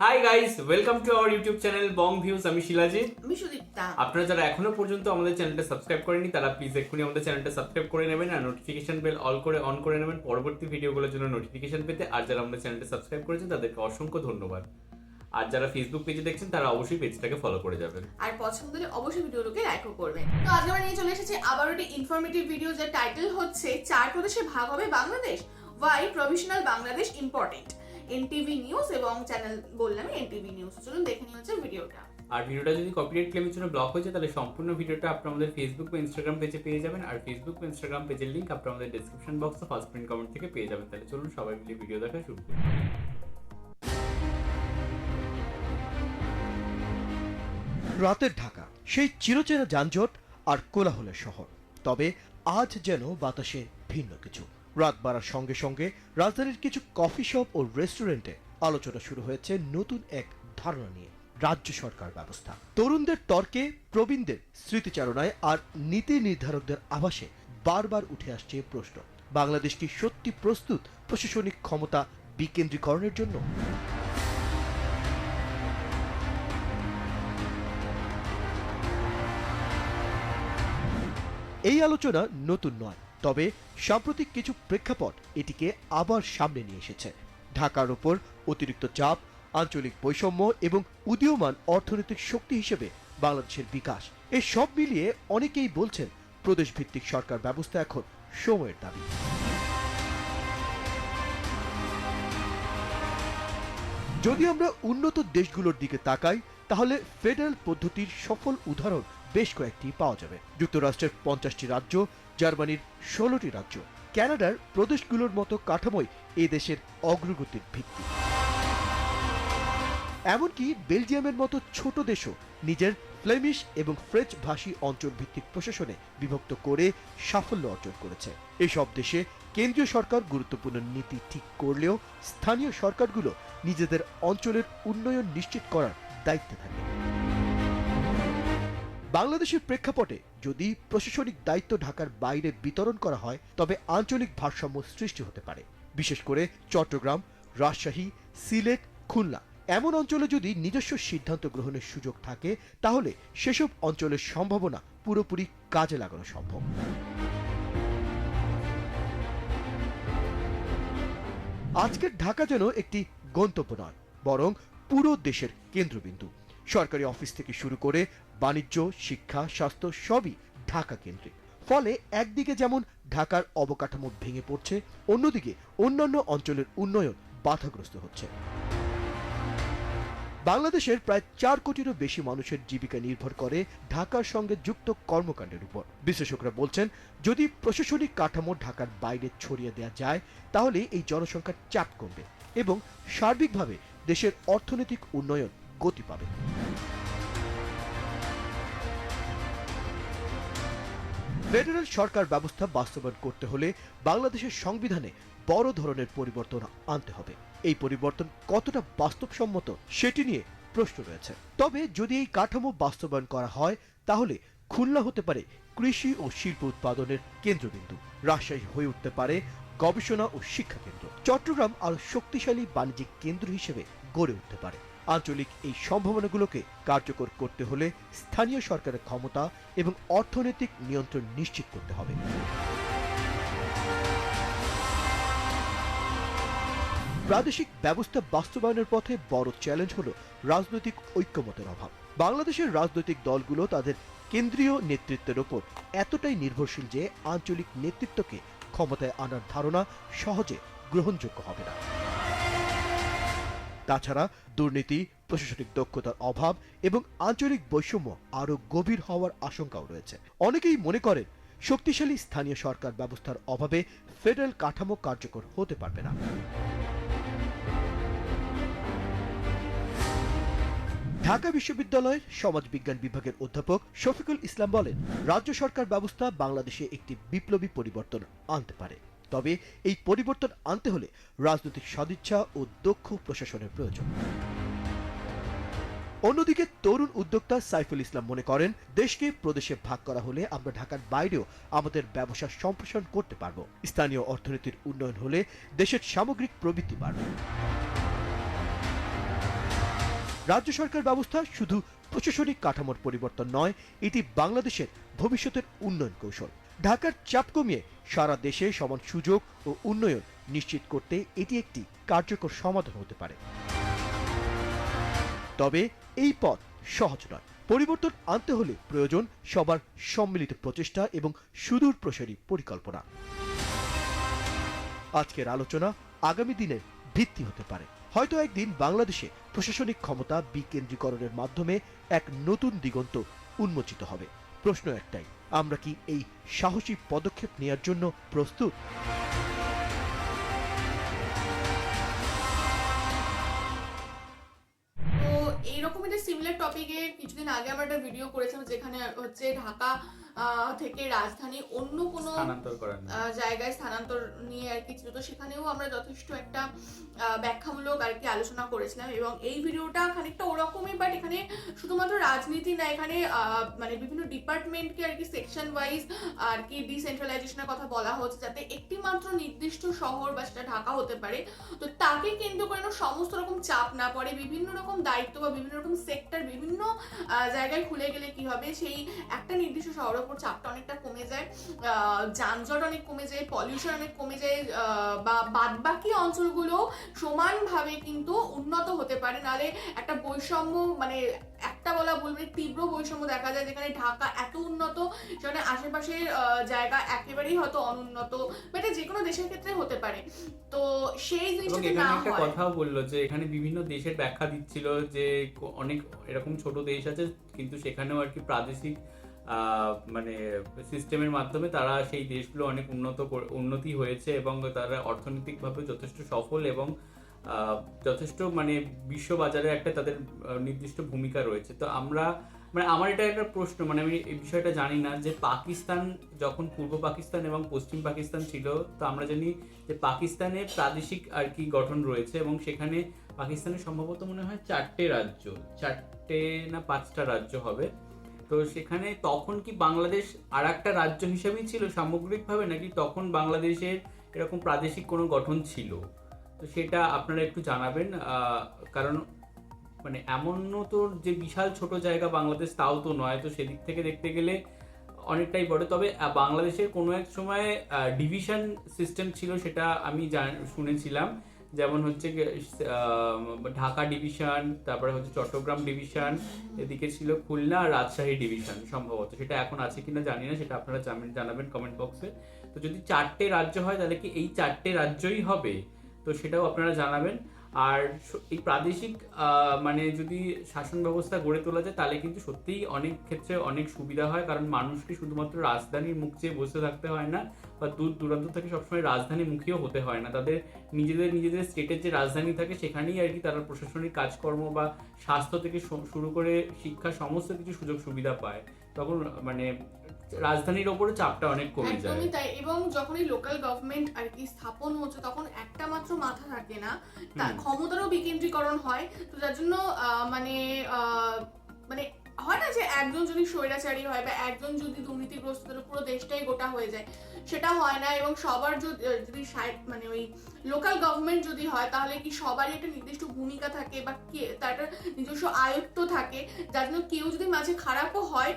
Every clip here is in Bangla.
Hi guys, welcome to our YouTube channel Bong views. আমি শিলাজিৎ। আমি সুদীপ্তা। আপনারা যারা এখনো পর্যন্ত আমাদের চ্যানেলটা সাবস্ক্রাইব করেনি তারা প্লিজ এক্ষুনি আমাদের চ্যানেলটা সাবস্ক্রাইব করে নেবেন আর নোটিফিকেশন বেল অন করে নেবেন পরবর্তী ভিডিওগুলোর জন্য নোটিফিকেশন পেতে। আর যারা আমাদের চ্যানেলটা সাবস্ক্রাইব করেছেন তাদেরকে অসংখ্য ধন্যবাদ। আর যারা ফেসবুক পেজে দেখছেন তারা অবশ্যই পেজটাকে ফলো করে যাবেন আর পছন্দ হলে অবশ্যই ভিডিওটাকে লাইকও করবেন। তো আজকে আমরা নিয়ে চলে এসেছি আবারও একটি ইনফরমেটিভ ভিডিও, যার টাইটেল হচ্ছে 4 প্রদেশে ভাগ হবে Bangladesh, why provisional Bangladesh important. NTV news এবং চ্যানেল বললাম এনটিভি নিউজ। চলুন দেখে নিয়ে হচ্ছে ভিডিওটা। আর ভিডিওটা যদি কপিরাইট ক্লেমের জন্য ব্লক হয়েছে তাহলে সম্পূর্ণ ভিডিওটা আপনারা আমাদের ফেসবুক বা ইনস্টাগ্রাম পেজে পেয়ে যাবেন। আর ফেসবুক বা ইনস্টাগ্রাম পেজের লিংক আপনারা আমাদের ডেসক্রিপশন বক্সে ফার্স্ট প্রিন্ট কমেন্ট থেকে পেয়ে যাবেন। তাহলে চলুন সবাই মিলে ভিডিও দেখা শুরু করি। রাতের ঢাকা, সেই চিরচেনা যানজট আর কোলাহলের শহর। তবে আজ যেন বাতাসে ভিন্ন কিছু। রাত বাড়ার সঙ্গে সঙ্গে রাজধানীর কিছু কফি শপ ও রেস্টুরেন্টে আলোচনা শুরু হয়েছে নতুন এক ধারণা নিয়ে, রাজ্য সরকার ব্যবস্থা। তরুণদের তর্কে, প্রবীণদের স্মৃতিচারণায় আর নীতি নির্ধারকদের আভাসে বারবার উঠে আসছে প্রশ্ন, বাংলাদেশ কি সত্যি প্রস্তুত প্রশাসনিক ক্ষমতা বিকেন্দ্রীকরণের জন্য? এই আলোচনা নতুন নয়, তবে সাম্প্রতিক কিছু প্রেক্ষাপট এটিকে আবার সামনে নিয়ে এসেছে। ঢাকার ওপর অতিরিক্ত চাপ, আঞ্চলিক বৈষম্য এবং উদীয়মান অর্থনৈতিক শক্তি হিসেবে বাংলাদেশের বিকাশ, এই সব মিলিয়ে অনেকেই বলছেন প্রদেশভিত্তিক সরকার ব্যবস্থা এখন সময়ের দাবি। যদি আমরা উন্নত দেশগুলোর দিকে তাকাই তাহলে ফেডারেল পদ্ধতির সফল উদাহরণ বেশ কয়েকটি পাওয়া যাবে। যুক্তরাষ্ট্রের 50টি রাজ্য, জার্মানির 16টি রাজ্য, কানাডার প্রদেশগুলোর মতো কাঠামোই এ দেশের অগ্রগতির ভিত্তি। এমনকি বেলজিয়ামের মতো ছোট দেশও নিজের ফ্লেমিশ এবং ফ্রেঞ্চ ভাষী অঞ্চল ভিত্তিক প্রশাসনে বিভক্ত করে সাফল্য অর্জন করেছে। এসব দেশে কেন্দ্রীয় সরকার গুরুত্বপূর্ণ নীতি ঠিক করলেও স্থানীয় সরকারগুলো নিজেদের অঞ্চলের উন্নয়ন নিশ্চিত করার দায়িত্বে থাকে। বাংলাদেশের প্রেক্ষাপটে যদি প্রশাসনিক দায়িত্ব ঢাকার বাইরে বিতরণ করা হয় তবে আঞ্চলিক ভারসাম্য সৃষ্টি হতে পারে। বিশেষ করে চট্টগ্রাম, রাজশাহী, সিলেট, খুলনা এমন অঞ্চলে যদি নিজস্ব সিদ্ধান্ত গ্রহণের সুযোগ থাকে তাহলে সেসব অঞ্চলের সম্ভাবনা পুরোপুরি কাজে লাগানো সম্ভব। আজকের ঢাকা যেন একটি গন্তব্য নয়, বরং পুরো দেশের কেন্দ্রবিন্দু। সরকারি অফিস থেকে শুরু করে বাণিজ্য, শিক্ষা, স্বাস্থ্য সবই ঢাকা কেন্দ্রিক। ফলে একদিকে যেমন ঢাকার অবকাঠামো ভেঙে পড়ছে, অন্যদিকে অন্যান্য অঞ্চলের উন্নয়ন বাধাগ্রস্ত হচ্ছে। বাংলাদেশের প্রায় 4 কোটিরও বেশি মানুষের জীবিকা নির্ভর করে ঢাকার সঙ্গে যুক্ত কর্মকাণ্ডের উপর। বিশ্লেষকরা বলছেন, যদি প্রশাসনিক কাঠামো ঢাকার বাইরে ছড়িয়ে দেওয়া যায় তাহলে এই জনসংখ্যার চাপ কমবে এবং সার্বিকভাবে দেশের অর্থনৈতিক উন্নয়ন গতি পাবে। ফেডারেল সরকার ব্যবস্থা বাস্তবায়ন করতে হলে বাংলাদেশের সংবিধানে বড় ধরনের পরিবর্তন আনতে হবে। এই পরিবর্তন কতটা বাস্তবসম্মত সেটি নিয়ে প্রশ্ন রয়েছে। তবে যদি এই কাঠামো বাস্তবায়ন করা হয় তাহলে খুলনা হতে পারে কৃষি ও শিল্প উৎপাদনের কেন্দ্রবিন্দু, রাজশাহী হয়ে উঠতে পারে গবেষণা ও শিক্ষা কেন্দ্র, চট্টগ্রাম আরো শক্তিশালী বাণিজ্যিক কেন্দ্র হিসেবে গড়ে উঠতে পারে। আঞ্চলিক এই সম্ভাবনাগুলোকে কার্যকর করতে হলে স্থানীয় সরকারের ক্ষমতা এবং অর্থনৈতিক নিয়ন্ত্রণ নিশ্চিত করতে হবে। প্রাদেশিক ব্যবস্থা বাস্তবায়নের পথে বড় চ্যালেঞ্জ হলো রাজনৈতিক ঐক্যমতের অভাব। বাংলাদেশের রাজনৈতিক দলগুলো তাদের কেন্দ্রীয় নেতৃত্বের ওপর এতটাই নির্ভরশীল যে আঞ্চলিক নেতৃত্বকে ক্ষমতায় আনার ধারণা সহজে গ্রহণযোগ্য হবে না। তাছাড়া দুর্নীতি, প্রশাসনিক দক্ষতার অভাব এবং আঞ্চলিক বৈষম্য আরও গভীর হওয়ার আশঙ্কাও রয়েছে। অনেকেই মনে করেন শক্তিশালী স্থানীয় সরকার ব্যবস্থার অভাবে ফেডারেল কাঠামো কার্যকর হতে পারবে না। ঢাকা বিশ্ববিদ্যালয়ের সমাজবিজ্ঞান বিভাগের অধ্যাপক শফিকুল ইসলাম বলেন, রাজ্য সরকার ব্যবস্থা বাংলাদেশে একটি বিপ্লবী পরিবর্তন আনতে পারে, তবে এই পরিবর্তন আনতে হলে রাজনৈতিক সদিচ্ছা ও দক্ষ প্রশাসনের প্রয়োজন। অন্যদিকে তরুণ উদ্যোক্তা সাইফুল ইসলাম মনে করেন, দেশকে প্রদেশে ভাগ করা হলে আমরা ঢাকার বাইরেও আমাদের ব্যবসা সম্প্রসারণ করতে পারব। স্থানীয় অর্থনীতির উন্নয়ন হলে দেশের সামগ্রিক প্রবৃদ্ধি বাড়বে। রাজ্য সরকার ব্যবস্থা শুধু প্রশাসনিক কাঠামোর পরিবর্তন নয়, এটি বাংলাদেশের ভবিষ্যতের উন্নয়ন কৌশল। ঢাকার চাপ কমিয়ে সারা দেশে সমান সুযোগ ও উন্নয়ন নিশ্চিত করতে এটি একটি কার্যকর সমাধান হতে পারে। তবে এই পথ সহজ নয়। পরিবর্তন আনতে হলে প্রয়োজন সবার সম্মিলিত প্রচেষ্টা এবং সুদূরপ্রসারী পরিকল্পনা। আজকের আলোচনা আগামী দিনের ভিত্তি হতে পারে। হয়তো একদিন বাংলাদেশে প্রশাসনিক ক্ষমতা বিকেন্দ্রীকরণের মাধ্যমে এক নতুন দিগন্ত উন্মোচিত হবে। প্রশ্ন একটাই, আমরা কি এই সাহসী পদক্ষেপ নেওয়ার জন্য প্রস্তুত? তো এইরকম একটা সিমিলার টপিকে কিছুদিন আগে আমরা একটা ভিডিও করেছিলাম, যেখানে হচ্ছে ঢাকা থেকে রাজধানী অন্য কোনো স্থানান্তর করার জায়গায় স্থানান্তর নিয়ে আর কি ছিল। তো সেখানেও আমরা যথেষ্ট একটা ব্যাখ্যামূলক আর কি আলোচনা করেছিলাম, এবং এই ভিডিওটা খানিকটা ওরকমই, বাট এখানে শুধুমাত্র রাজনীতি না, এখানে মানে বিভিন্ন ডিপার্টমেন্টকে আর কি সেকশন ওয়াইজ আর কি ডিসেন্ট্রালাইজেশনের কথা বলা হচ্ছে, যাতে একটি মাত্র নির্দিষ্ট শহর বা সেটা ঢাকা হতে পারে, তো তাকে কেন্দ্র করে সমস্ত রকম চাপ না পড়ে, বিভিন্ন রকম দায়িত্ব বা বিভিন্ন রকম সেক্টর বিভিন্ন জায়গায় খুলে গেলে কি হবে, সেই একটা নির্দিষ্ট শহরের উপর চাপটা অনেকটা কমে যায়, যানজট অনেক কমে যায়, পলিউশন অনেক কমে যায়, বা বাদবাকি অঞ্চলগুলো সমানভাবে কিন্তু উন্নত হতে পারে। নাহলে একটা বৈষম্য, মানে একটা বলা বলবে তীব্র বৈষম্য দেখা যায়, যেখানে ঢাকা এত উন্নত, সেখানে আশেপাশের জায়গা একেবারেই হয়তো অনুন্নত, এটা যে কোনো দেশের ক্ষেত্রে হতে পারে। তো সেই জিনিসটা না এখানে একটা হয়। কথাও বললো যে এখানে বিভিন্ন দেশের ব্যাখ্যা দিচ্ছিল যে অনেক এরকম ছোট দেশ আছে, কিন্তু সেখানেও আর কি প্রাদেশিক মানে সিস্টেমের মাধ্যমে তারা সেই দেশগুলো অনেক উন্নতি হয়েছে, এবং তারা অর্থনৈতিকভাবে যথেষ্ট সফল, এবং যথেষ্ট মানে বিশ্ববাজারে একটা তাদের নির্দিষ্ট ভূমিকা রয়েছে। তো আমরা মানে আমার এটা একটা প্রশ্ন, মানে আমি এই বিষয়টা জানি না, যে পাকিস্তান যখন পূর্ব পাকিস্তান এবং পশ্চিম পাকিস্তান ছিল, তো আমরা জানি যে পাকিস্তানে প্রাদেশিক আর কি গঠন রয়েছে, এবং সেখানে পাকিস্তানের সম্ভবত মনে হয় 4টে না 5টা রাজ্য হবে। তো সেখানে তখন কি বাংলাদেশ আর একটা রাজ্য হিসেবেই ছিল সামগ্রিকভাবে, নাকি তখন বাংলাদেশের এরকম প্রাদেশিক কোনো গঠন ছিল? তো সেটা আপনারা একটু জানাবেন, কারণ মানে এমনও তো যে বিশাল ছোট জায়গা বাংলাদেশ তাও তো নয়, তো সেদিক থেকে দেখতে গেলে অনেকটাই বড়। তবে বাংলাদেশের কোনো এক সময় ডিভিশন সিস্টেম ছিল, সেটা আমি শুনেছিলাম, যেমন হচ্ছে ঢাকা ডিভিশন, তারপরে হচ্ছে চট্টগ্রাম ডিভিশন, এদিকে ছিল খুলনা আর রাজশাহী ডিভিশন সম্ভবত। সেটা এখন আছে কিনা জানি না, সেটা আপনারা জানাবেন কমেন্ট বক্সে। তো যদি 4টে রাজ্য হয় তাহলে কি এই 4টে রাজ্যই হবে, তো সেটাও আপনারা জানাবেন। আর এই প্রাদেশিক মানে যদি শাসন ব্যবস্থা গড়ে তোলা যায়, তাহলে কিন্তু সত্যিই অনেক ক্ষেত্রে অনেক সুবিধা হয়, কারণ মানুষকে শুধুমাত্র রাজধানীর মুখ চেয়ে বসে থাকতে হয় না, বা দূর দূরান্ত থেকে সবসময় রাজধানী মুখীও হতে হয় না। তাদের নিজেদের স্টেটের যে রাজধানী থাকে সেখানেই আর কি তারা প্রশাসনিক কাজকর্ম বা স্বাস্থ্য থেকে শুরু করে শিক্ষা সমস্ত কিছু সুযোগ সুবিধা পায়। তখন মানে রাজধানীর ওপরে চাপটা অনেক কমে যায়। একদমই তাই। এবং যখন এই লোকাল গভর্নমেন্ট আর কি স্থাপন হচ্ছে, তখন একটা মাত্র মাথা থাকে না, তার ক্ষমতারও বিকেন্দ্রীকরণ হয়। তো যার জন্য মানে মানে হয় না যে একজন যদি স্বৈরাচারী হয় বা একজন যদি দুর্নীতিগ্রস্ত, তাহলে পুরো দেশটাই গোটা হয়ে যায়, সেটা হয় না। এবং সবার যদি মানে ওই লোকাল গভর্নমেন্ট যদি হয়, তাহলে কি সবারই একটা নির্দিষ্ট ভূমিকা থাকে, বা তার একটা নিজস্ব আয়ত্ত থাকে, যার জন্য কেউ যদি মাঝে খারাপও হয়,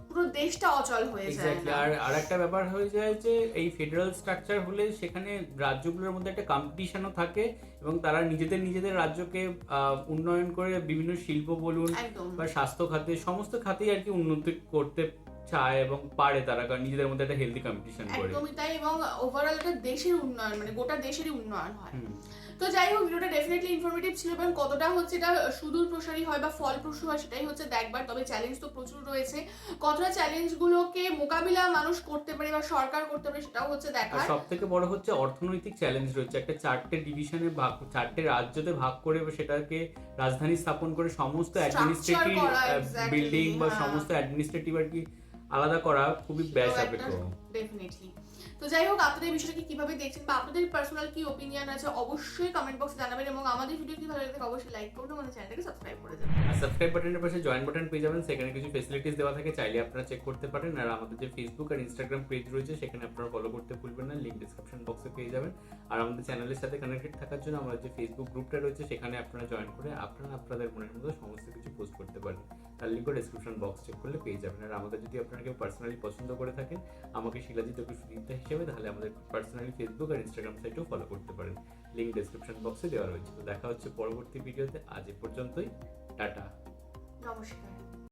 পুরো দেশটা অচল হয়ে যায়। আর একটা ব্যাপার হয়ে যায় যে এই ফেডারেল স্ট্রাকচার হলে সেখানে রাজ্যগুলোর মধ্যে একটা কম্পিটিশনও থাকে, এবং তারা নিজেদের রাজ্যকে উন্নয়ন করে বিভিন্ন শিল্প বলুন বা স্বাস্থ্য খাতে সমস্ত খাতেই আর কি উন্নতি করতে চায় এবং পারে তারা, কারণ নিজেদের মধ্যে একটা হেলদি কম্পিটিশন করে। একদমই তাই। এবং ওভারঅল একটা দেশের উন্নয়ন, মানে গোটা দেশেরই উন্নয়ন হয়। তো যাই হোক, ভিডিওটা ডেফিনেটলি ইনফরমেটিভ ছিল, এবং কতটা হচ্ছে এটা সুদূর প্রসারী হয় বা ফলপ্রসূ হয় সেটাই হচ্ছে দেখবার। তবে চ্যালেঞ্জ তো প্রচুর রয়েছে, কতটা চ্যালেঞ্জগুলোকে মোকাবিলা মানুষ করতে পারে বা সরকার করতে পারে সেটাও হচ্ছে দেখার। সব থেকে বড় হচ্ছে অর্থনৈতিক চ্যালেঞ্জ রয়েছে, একটা 4টে ডিভিশনে ভাগ, 4টে রাজ্যতে ভাগ করে সেটাকে রাজধানী স্থাপন করে সমস্ত অ্যাডমিনিস্ট্রেটিভ বিল্ডিং বা সমস্ত অ্যাডমিনিস্ট্রেটিভ আর কি আলাদা করা খুবই ব্যয়সাপেক্ষ। ডেফিনেটলি। তো যাই হোক, আপনাদের এই বিষয়টাকে কিভাবে দেখছেন বা আপনাদের পার্সোনাল কি ওপিনিয়ন আছে অবশ্যই কমেন্ট বক্সে জানাবেন, এবং আমাদের ভিডিও কি ভালো লাগে অবশ্যই লাইক করুন, আমাদের চ্যানেলটাকে সাবস্ক্রাইব করে দেবেন। আর সাবস্ক্রাইব বাটনের পাশে জয়েন বাটন পেয়ে যাবেন, সেখানে কিছু ফেসিলিটিস দেওয়া থাকে, চাইলে আপনারা চেক করতে পারেন। আর আমাদের যে ফেসবুক আর ইনস্টাগ্রাম পেজ রয়েছে সেখানে আপনারা ফলো করতে ভুলবেন না, লিংক ডিসক্রিপশন বক্সে পেয়ে যাবেন। আর আমাদের চ্যানেলের সাথে কানেক্টেড থাকার জন্য আমাদের যে ফেসবুক গ্রুপটা রয়েছে সেখানে আপনারা জয়েন করে আপনাদের মনের মতো সমস্ত কিছু পোস্ট করতে পারেন, তার লিঙ্কও ডিসক্রিপশন বক্স চেক করলে পেয়ে যাবেন। আর আমাদের যদি আপনারা কেউ পার্সোনালি পছন্দ করে থাকেন আমাকে শিলাজিৎ অফিস সুদীপ্তা হিসেবে, তাহলে আমাদের পার্সোনালি ফেসবুক আর ইনস্টাগ্রাম সাইটেও ফলো করতে পারেন, লিঙ্ক ডিসক্রিপশন বক্সে দেওয়া রয়েছে। তো দেখা হচ্ছে পরবর্তী ভিডিওতে, আজ এ পর্যন্তই, টাটা। নমস্কার।